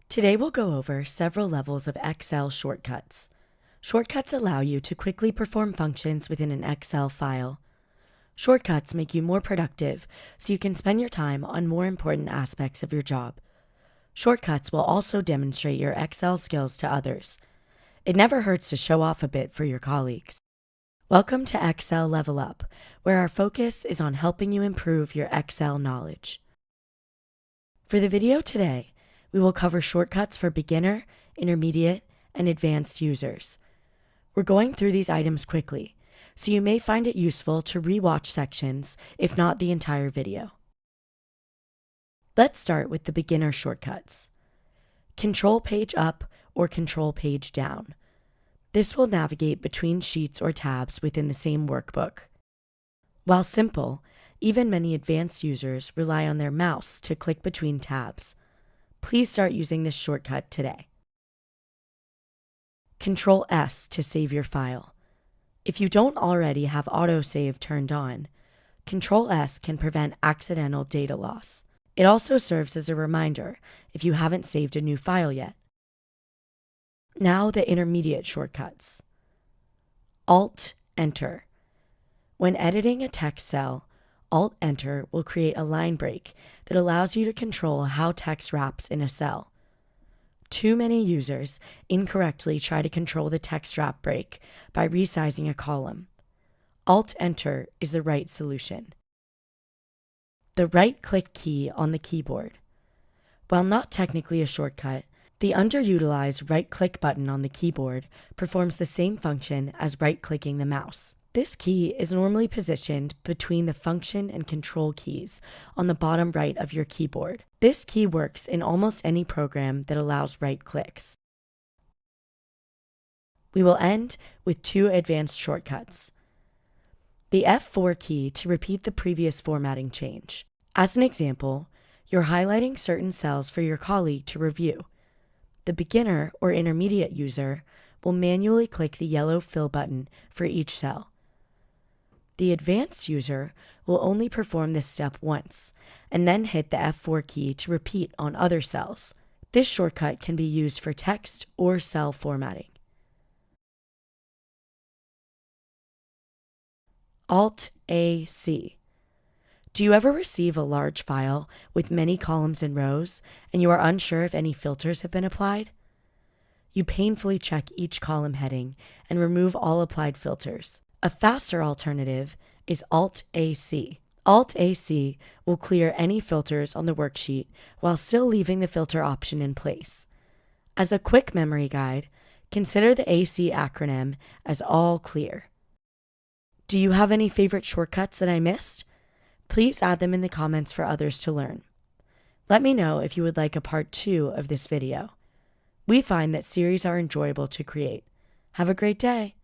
Today we'll go over several levels of Excel shortcuts. Shortcuts allow you to quickly perform functions within an Excel file. Shortcuts make you more productive so you can spend your time on more important aspects of your job. Shortcuts will also demonstrate your Excel skills to others. It never hurts to show off a bit for your colleagues. Welcome to Excel Level Up, where our focus is on helping you improve your Excel knowledge. For the video today, we will cover shortcuts for beginner, intermediate, and advanced users. We're going through these items quickly, so you may find it useful to re-watch sections, if not the entire video. Let's start with the beginner shortcuts. Control page up or control page down. This will navigate between sheets or tabs within the same workbook. While simple, even many advanced users rely on their mouse to click between tabs. Please start using this shortcut today. Control S to save your file. If you don't already have autosave turned on, Control S can prevent accidental data loss. It also serves as a reminder if you haven't saved a new file yet. Now the intermediate shortcuts. Alt-Enter. When editing a text cell, Alt-Enter will create a line break that allows you to control how text wraps in a cell. Too many users incorrectly try to control the text wrap break by resizing a column. Alt-Enter is the right solution. The right-click key on the keyboard. While not technically a shortcut, the underutilized right-click button on the keyboard performs the same function as right-clicking the mouse. This key is normally positioned between the function and control keys on the bottom right of your keyboard. This key works in almost any program that allows right clicks. We will end with two advanced shortcuts. The F4 key to repeat the previous formatting change. As an example, you're highlighting certain cells for your colleague to review. The beginner or intermediate user will manually click the yellow fill button for each cell. The advanced user will only perform this step once, and then hit the F4 key to repeat on other cells. This shortcut can be used for text or cell formatting. Alt-AC. Do you ever receive a large file with many columns and rows, and you are unsure if any filters have been applied? You painfully check each column heading and remove all applied filters. A faster alternative is Alt-AC. Alt-AC will clear any filters on the worksheet while still leaving the filter option in place. As a quick memory guide, consider the AC acronym as All Clear. Do you have any favorite shortcuts that I missed? Please add them in the comments for others to learn. Let me know if you would like a part 2 of this video. We find that series are enjoyable to create. Have a great day!